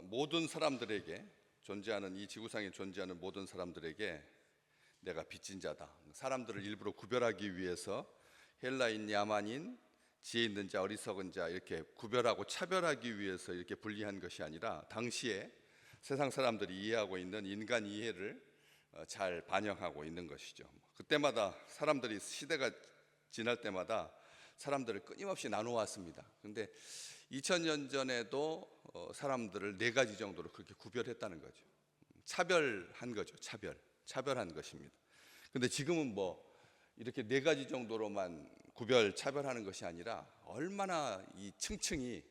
모든 사람들에게 존재하는 이 지구상에 존재하는 모든 사람들에게 내가 빚진 자다. 사람들을 일부러 구별하기 위해서 헬라인, 야만인, 지혜 있는 자, 어리석은 자 이렇게 구별하고 차별하기 위해서 이렇게 분리한 것이 아니라 당시에 세상 사람들이 이해하고 있는 인간 이해를 잘 반영하고 있는 것이죠. 그때마다 사람들이 시대가 지날 때마다 사람들을 끊임없이 나누었습니다. 그런데 2000년 전에도 사람들을 네 가지 정도로 그렇게 구별했다는 거죠. 차별한 거죠. 차별한 것입니다. 근데 지금은 이렇게 네 가지 정도로만 차별하는 것이 아니라 얼마나 이 층층이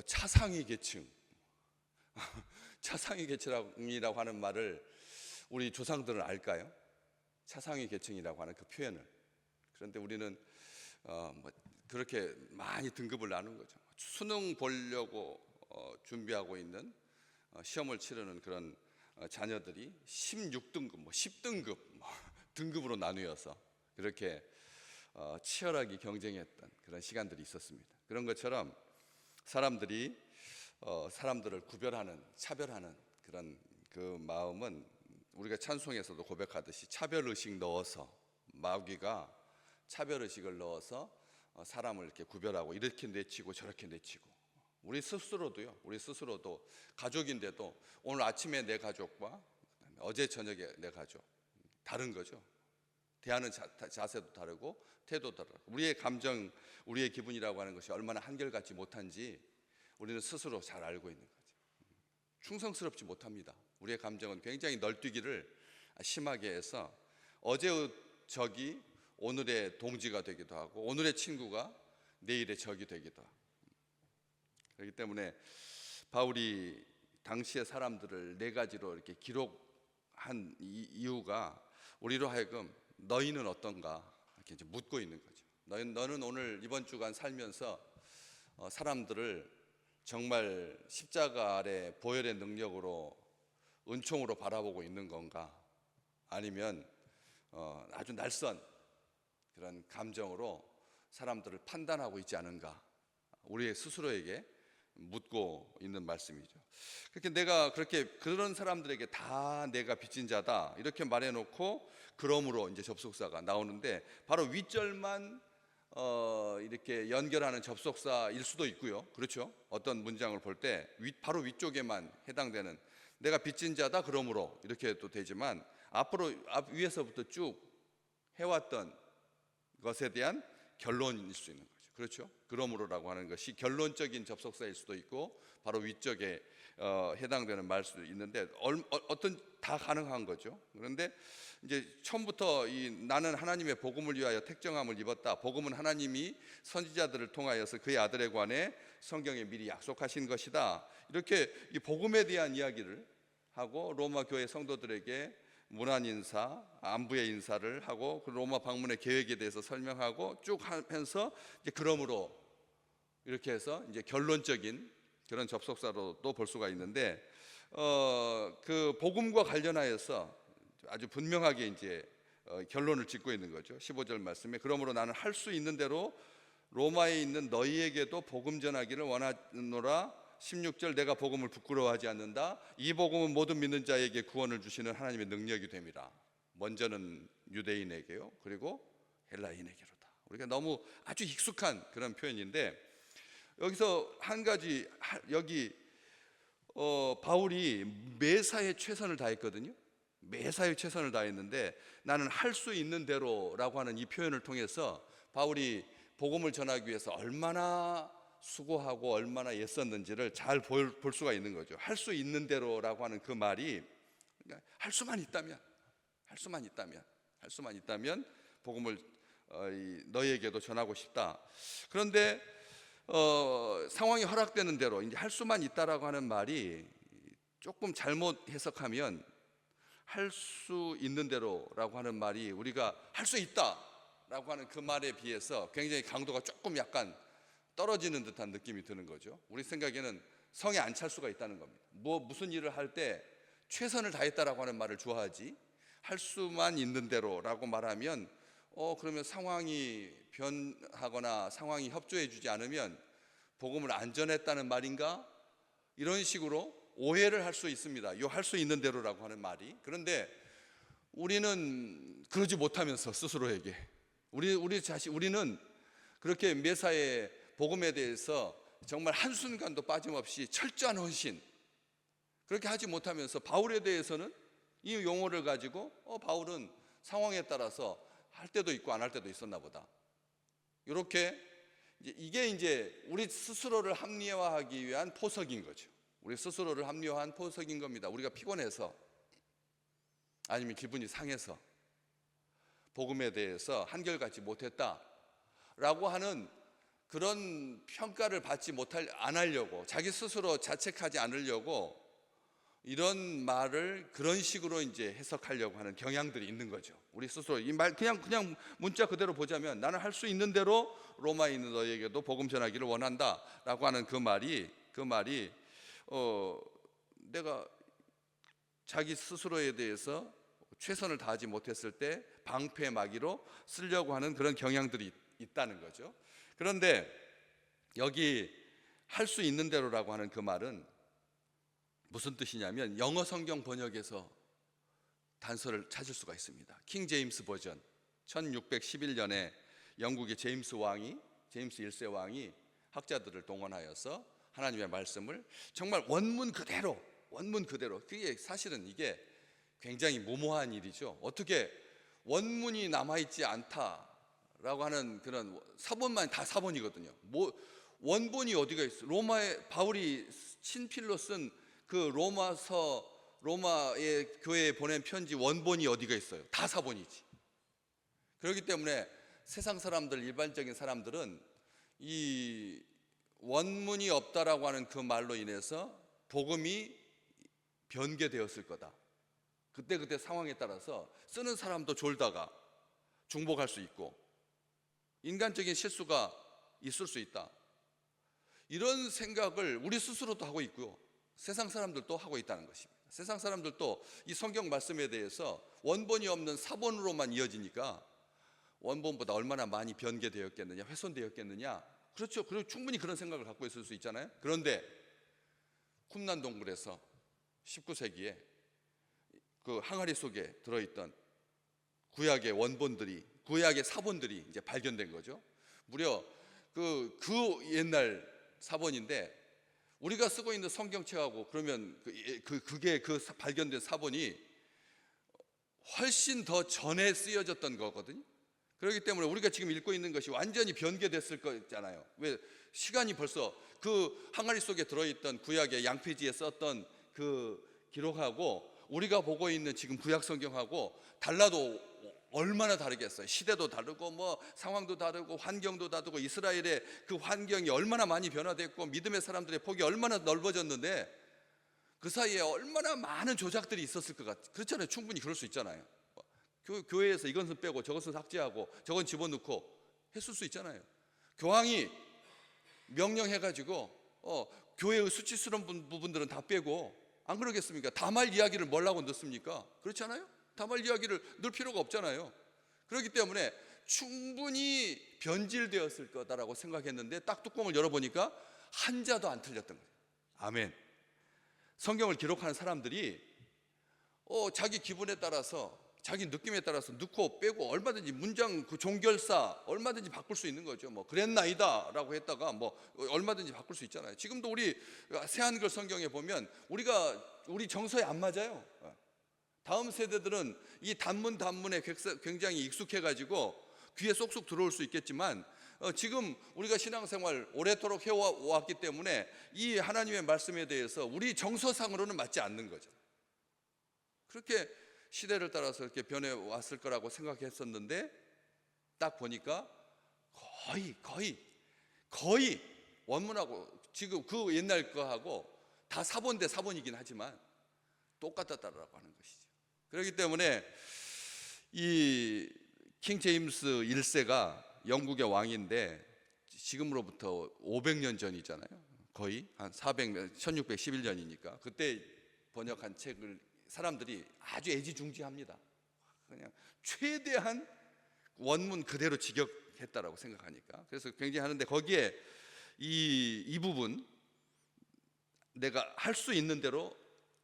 차상위 계층 차상위 계층이라고 하는 말을 우리 조상들은 알까요? 차상위 계층이라고 하는 그 표현을. 그런데 우리는 그렇게 많이 등급을 나눈 거죠. 수능 보려고 준비하고 있는 시험을 치르는 그런 자녀들이 16등급, 10등급 등급으로 나누어서 그렇게 치열하게 경쟁했던 그런 시간들이 있었습니다. 그런 것처럼 사람들이 사람들을 구별하는, 차별하는 그런 그 마음은 우리가 찬송에서도 고백하듯이 차별의식 넣어서, 마귀가 차별의식을 넣어서 사람을 이렇게 구별하고 이렇게 내치고 저렇게 내치고, 우리 스스로도 가족인데도 오늘 아침에 내 가족과 어제 저녁에 내 가족 다른 거죠. 대하는 자세도 다르고 태도도 다르고, 우리의 감정, 우리의 기분이라고 하는 것이 얼마나 한결같지 못한지 우리는 스스로 잘 알고 있는 거죠. 충성스럽지 못합니다. 우리의 감정은 굉장히 널뛰기를 심하게 해서 어제의 적이 오늘의 동지가 되기도 하고 오늘의 친구가 내일의 적이 되기도 하고, 그렇기 때문에 바울이 당시의 사람들을 네 가지로 이렇게 기록한 이유가 우리로 하여금 너희는 어떤가 이렇게 이제 묻고 있는 거죠. 너는 오늘 이번 주간 살면서 사람들을 정말 십자가 아래 보혈의 능력으로 은총으로 바라보고 있는 건가, 아니면 아주 날선 그런 감정으로 사람들을 판단하고 있지 않은가, 우리의 스스로에게 묻고 있는 말씀이죠. 그렇게 내가 그런 사람들에게 다 내가 빚진 자다 이렇게 말해놓고 그러므로 이제 접속사가 나오는데, 바로 윗절만 이렇게 연결하는 접속사일 수도 있고요. 그렇죠? 어떤 문장을 볼 때 바로 위쪽에만 해당되는 내가 빚진 자다 그러므로 이렇게 해도 되지만, 위에서부터 쭉 해왔던 것에 대한 결론일 수 있는 거죠. 그렇죠? 그러므로라고 하는 것이 결론적인 접속사일 수도 있고 바로 위쪽에 해당되는 말 수도 있는데, 다 가능한 거죠. 그런데 이제 처음부터 나는 하나님의 복음을 위하여 택정함을 입었다. 복음은 하나님이 선지자들을 통하여서 그의 아들에 관해 성경에 미리 약속하신 것이다. 이렇게 이 복음에 대한 이야기를 하고 로마 교회 성도들에게 문안 인사, 안부의 인사를 하고 그 로마 방문의 계획에 대해서 설명하고 쭉 하면서 이제 그러므로 이렇게 해서 이제 결론적인 그런 접속사로도 볼 수가 있는데, 그 복음과 관련하여서 아주 분명하게 이제 결론을 짓고 있는 거죠. 15절 말씀에 그러므로 나는 할 수 있는 대로 로마에 있는 너희에게도 복음 전하기를 원하노라. 16절 내가 복음을 부끄러워하지 않는다. 이 복음은 모든 믿는 자에게 구원을 주시는 하나님의 능력이 됨이라. 먼저는 유대인에게요, 그리고 헬라인에게로다. 우리가 너무 아주 익숙한 그런 표현인데, 여기서 한 가지, 여기 바울이 매사에 최선을 다했거든요. 매사에 최선을 다했는데, 나는 할 수 있는 대로라고 하는 이 표현을 통해서 바울이 복음을 전하기 위해서 얼마나 수고하고 얼마나 애썼는지를 잘 볼 수가 있는 거죠. 할 수 있는 대로라고 하는 그 말이, 할 수만 있다면 복음을 너희에게도 전하고 싶다. 그런데 상황이 허락되는 대로 이제 할 수만 있다라고 하는 말이 조금 잘못 해석하면 할 수 있는 대로라고 하는 말이 우리가 할 수 있다라고 하는 그 말에 비해서 굉장히 강도가 조금 약간 떨어지는 듯한 느낌이 드는 거죠. 우리 생각에는 성에 안 찰 수가 있다는 겁니다. 무슨 일을 할 때 최선을 다했다라고 하는 말을 좋아하지, 할 수만 있는 대로라고 말하면 그러면 상황이 변하거나 상황이 협조해 주지 않으면 복음을 안 전했다는 말인가? 이런 식으로 오해를 할 수 있습니다. 요 할 수 있는 대로라고 하는 말이. 그런데 우리는 그러지 못하면서 스스로에게 우리는 그렇게 메사의 복음에 대해서 정말 한순간도 빠짐없이 철저한 헌신, 그렇게 하지 못하면서 바울에 대해서는 이 용어를 가지고 바울은 상황에 따라서 할 때도 있고 안 할 때도 있었나 보다, 이렇게 이게 이제 우리 스스로를 합리화하기 위한 포석인 거죠. 우리 스스로를 합리화한 포석인 겁니다. 우리가 피곤해서 아니면 기분이 상해서 복음에 대해서 한결같이 못했다라고 하는 그런 평가를 받지 안 하려고, 자기 스스로 자책하지 않으려고 이런 말을 그런 식으로 이제 해석하려고 하는 경향들이 있는 거죠. 우리 스스로 이 말 그냥 문자 그대로 보자면, 나는 할 수 있는 대로 로마에 있는 너희에게도 복음 전하기를 원한다라고 하는 그 말이 내가 자기 스스로에 대해서 최선을 다하지 못했을 때 방패막이로 쓰려고 하는 그런 경향들이 있다는 거죠. 그런데 여기 할 수 있는 대로라고 하는 그 말은 무슨 뜻이냐면, 영어 성경 번역에서 단서를 찾을 수가 있습니다. 킹 제임스 버전 1611년에 영국의 제임스 1세 왕이 학자들을 동원하여서 하나님의 말씀을 정말 원문 그대로, 그게 사실은 이게 굉장히 무모한 일이죠. 어떻게 원문이 남아있지 않다라고 하는 그런 사본만 다 사본이거든요. 원본이 어디가 있어? 로마에 바울이 친필로 쓴 그 로마의 교회에 보낸 편지 원본이 어디가 있어요? 다 사본이지. 그렇기 때문에 세상 사람들, 일반적인 사람들은 이 원문이 없다라고 하는 그 말로 인해서 복음이 변개되었을 거다, 그때 상황에 따라서 쓰는 사람도 졸다가 중복할 수 있고 인간적인 실수가 있을 수 있다, 이런 생각을 우리 스스로도 하고 있고요, 세상 사람들도 하고 있다는 것입니다. 세상 사람들도 이 성경 말씀에 대해서 원본이 없는 사본으로만 이어지니까 원본보다 얼마나 많이 변개되었겠느냐, 훼손되었겠느냐, 그렇죠. 그리고 충분히 그런 생각을 갖고 있을 수 있잖아요. 그런데 쿰난 동굴에서 19세기에 그 항아리 속에 들어있던 구약의 원본들이, 구약의 사본들이 이제 발견된 거죠. 무려 그 옛날 사본인데, 우리가 쓰고 있는 성경책하고 그러면 그게 발견된 사본이 훨씬 더 전에 쓰여졌던 거거든요. 그렇기 때문에 우리가 지금 읽고 있는 것이 완전히 변개됐을 거잖아요. 왜? 시간이 벌써 그 항아리 속에 들어있던 구약의 양피지에 썼던 그 기록하고 우리가 보고 있는 지금 구약 성경하고 달라도 얼마나 다르겠어요. 시대도 다르고 뭐 상황도 다르고 환경도 다르고, 이스라엘의 그 환경이 얼마나 많이 변화됐고 믿음의 사람들의 폭이 얼마나 넓어졌는데 그 사이에 얼마나 많은 조작들이 있었을 것 같아요. 그렇잖아요. 충분히 그럴 수 있잖아요. 교회에서 이것은 빼고 저것은 삭제하고 저건 집어넣고 했을 수 있잖아요. 교황이 명령해가지고 교회의 수치스러운 부분들은 다 빼고, 안 그러겠습니까? 다말 이야기를 뭐라고 넣습니까? 그렇지 않아요? 다말 이야기를 넣을 필요가 없잖아요. 그렇기 때문에 충분히 변질되었을 거다라고 생각했는데 딱 뚜껑을 열어보니까 한자도 안 틀렸던 거예요. 아멘. 성경을 기록하는 사람들이 자기 기분에 따라서, 자기 느낌에 따라서 넣고 빼고 얼마든지 문장 그 종결사 얼마든지 바꿀 수 있는 거죠. 뭐 그랬나이다 라고 했다가 뭐 얼마든지 바꿀 수 있잖아요. 지금도 우리 새한글 성경에 보면 우리 정서에 안 맞아요. 다음 세대들은 이 단문에 굉장히 익숙해가지고 귀에 쏙쏙 들어올 수 있겠지만, 지금 우리가 신앙생활 오래도록 해왔기 때문에 이 하나님의 말씀에 대해서 우리 정서상으로는 맞지 않는 거죠. 그렇게 시대를 따라서 이렇게 변해왔을 거라고 생각했었는데 딱 보니까 거의 원문하고 지금 그 옛날 거하고 다 사본 대 사본이긴 하지만 똑같았다라고 하는 것이죠. 그렇기 때문에 이 킹 제임스 1세가 영국의 왕인데 지금으로부터 500년 전이잖아요. 거의 한 1611년이니까 그때 번역한 책을 사람들이 아주 애지중지합니다. 그냥 최대한 원문 그대로 직역했다라고 생각하니까. 그래서 굉장히 하는데 거기에 이 부분 내가 할 수 있는 대로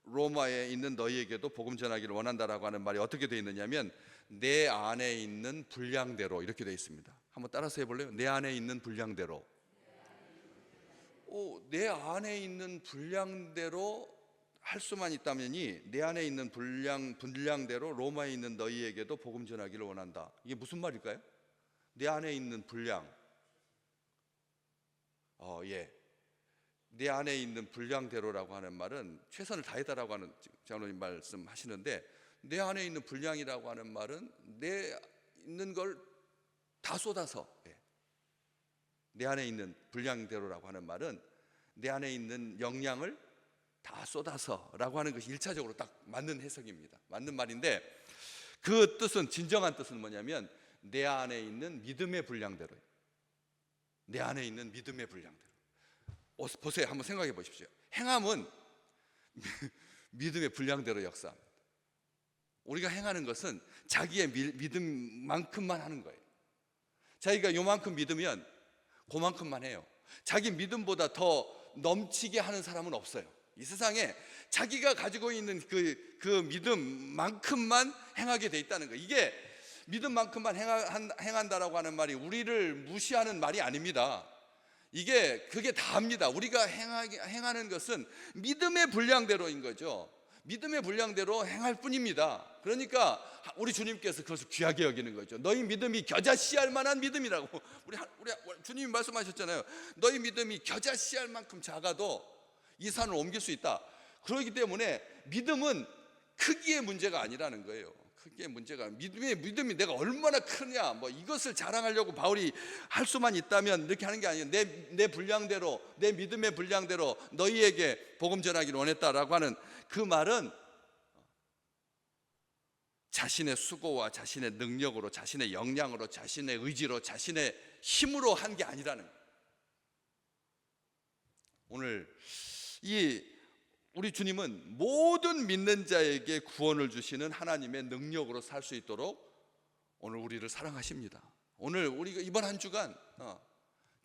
로마에 있는 너희에게도 복음 전하기를 원한다라고 하는 말이 어떻게 되어 있느냐면 내 안에 있는 분량대로 이렇게 되어 있습니다. 한번 따라서 해볼래요? 내 안에 있는 분량대로. 내 안에 있는 분량대로 할 수만 있다면이 내 안에 있는 분량대로 로마에 있는 너희에게도 복음 전하기를 원한다. 이게 무슨 말일까요? 내 안에 있는 분량. 예. 내 안에 있는 분량대로라고 하는 말은 최선을 다했다라고 하는 장로님 말씀하시는데, 내 안에 있는 분량이라고 하는 말은 내 있는 걸 다 쏟아서, 내 안에 있는 분량대로라고 하는 말은 내 안에 있는 역량을 다 쏟아서라고 하는 것이 1차적으로 딱 맞는 해석입니다. 맞는 말인데, 그 뜻은, 진정한 뜻은 뭐냐면 내 안에 있는 믿음의 분량대로예요. 내 안에 있는 믿음의 분량대로. 보세요. 한번 생각해 보십시오. 행함은 믿음의 분량대로 역사합니다. 우리가 행하는 것은 자기의 믿음만큼만 하는 거예요. 자기가 요만큼 믿으면 그만큼만 해요. 자기 믿음보다 더 넘치게 하는 사람은 없어요. 이 세상에 자기가 가지고 있는 그 믿음만큼만 행하게 돼 있다는 거예요. 이게 믿음만큼만 행한다라고 하는 말이 우리를 무시하는 말이 아닙니다. 그게 다입니다. 우리가 행하는 것은 믿음의 분량대로인 거죠. 믿음의 분량대로 행할 뿐입니다. 그러니까 우리 주님께서 그것을 귀하게 여기는 거죠. 너희 믿음이 겨자씨알 만한 믿음이라고 우리 주님이 말씀하셨잖아요. 너희 믿음이 겨자씨알 만큼 작아도 이 산을 옮길 수 있다. 그렇기 때문에 믿음은 크기의 문제가 아니라는 거예요. 크기의 문제가, 믿음이 내가 얼마나 크냐, 이것을 자랑하려고 바울이 할 수만 있다면 이렇게 하는 게 아니에요. 내 분량대로, 내 믿음의 분량대로 너희에게 복음 전하기를 원했다라고 하는 그 말은 자신의 수고와 자신의 능력으로, 자신의 역량으로, 자신의 의지로, 자신의 힘으로 한 게 아니라는 거예요. 오늘 우리 주님은 모든 믿는 자에게 구원을 주시는 하나님의 능력으로 살 수 있도록 오늘 우리를 사랑하십니다. 오늘 우리가 이번 한 주간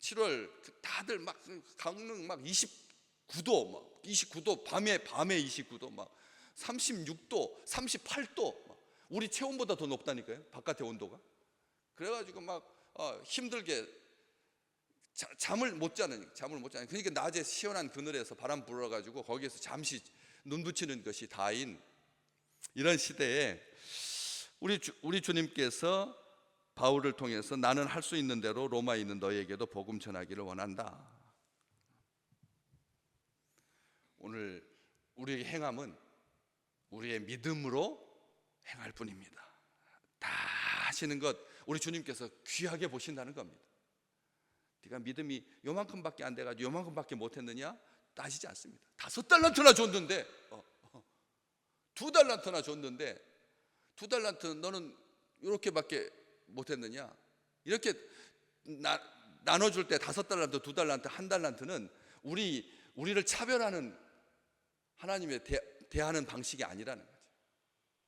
7월 다들 막 강릉 29도 밤에 29도 36도 38도 우리 체온보다 더 높다니까요. 바깥의 온도가. 그래가지고 힘들게 잠을 못 자는. 그러니까 낮에 시원한 그늘에서 바람 불어가지고 거기에서 잠시 눈 붙이는 것이 다인 이런 시대에 우리 주님께서 바울을 통해서 나는 할 수 있는 대로 로마에 있는 너희에게도 복음 전하기를 원한다. 오늘 우리의 행함은 우리의 믿음으로 행할 뿐입니다. 다 하시는 것 우리 주님께서 귀하게 보신다는 겁니다. 네가 믿음이 요만큼밖에 안 돼가지고 요만큼밖에 못했느냐 따지지 않습니다. 5달란트나 줬는데 2달란트나 줬는데 2달란트 너는 이렇게밖에 못했느냐, 이렇게 나눠줄 때 5달란트, 2달란트, 1달란트는 우리를 차별하는 하나님의 대하는 방식이 아니라는 거죠.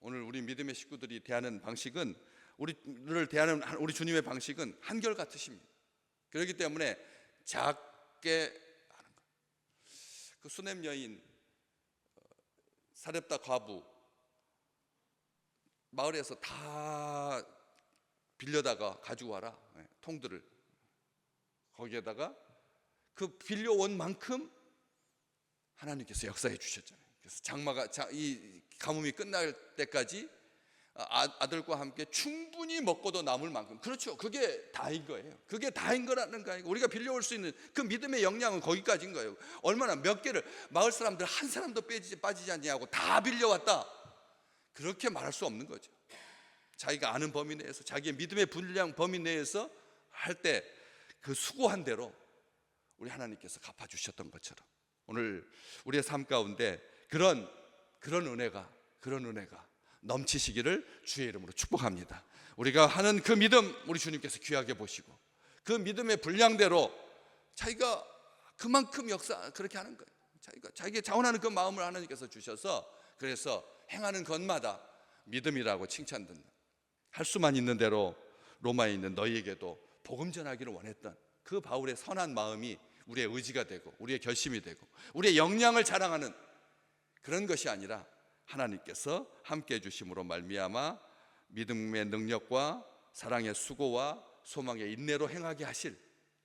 오늘 우리 믿음의 식구들이 대하는 방식은, 우리를 대하는 우리 주님의 방식은 한결같으십니다. 그렇기 때문에 작게 하는 것. 그 수냄 여인, 사렙다 과부, 마을에서 다 빌려다가 가지고 와라, 통들을. 거기에다가 그 빌려온 만큼 하나님께서 역사해 주셨잖아요. 그래서 이 가뭄이 끝날 때까지 아들과 함께 충분히 먹고도 남을 만큼, 그렇죠, 그게 다인 거예요. 그게 다인 거라는 거예요. 우리가 빌려올 수 있는 그 믿음의 역량은 거기까지인 거예요. 얼마나 몇 개를 마을 사람들 한 사람도 빠지지 않냐고 다 빌려왔다, 그렇게 말할 수 없는 거죠. 자기가 아는 범위 내에서, 자기의 믿음의 분량 범위 내에서 할 때 그 수고한 대로 우리 하나님께서 갚아주셨던 것처럼 오늘 우리의 삶 가운데 그런 은혜가 넘치시기를 주의 이름으로 축복합니다. 우리가 하는 그 믿음 우리 주님께서 귀하게 보시고 그 믿음의 분량대로 자기가 그만큼 그렇게 하는 거예요. 자기가 자원하는 그 마음을 하나님께서 주셔서, 그래서 행하는 것마다 믿음이라고 칭찬 듣는, 할 수만 있는 대로 로마에 있는 너희에게도 복음 전하기를 원했던 그 바울의 선한 마음이 우리의 의지가 되고 우리의 결심이 되고 우리의 역량을 자랑하는 그런 것이 아니라 하나님께서 함께 해주심으로 말미암아 믿음의 능력과 사랑의 수고와 소망의 인내로 행하게 하실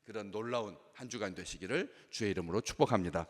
그런 놀라운 한 주간 되시기를 주의 이름으로 축복합니다.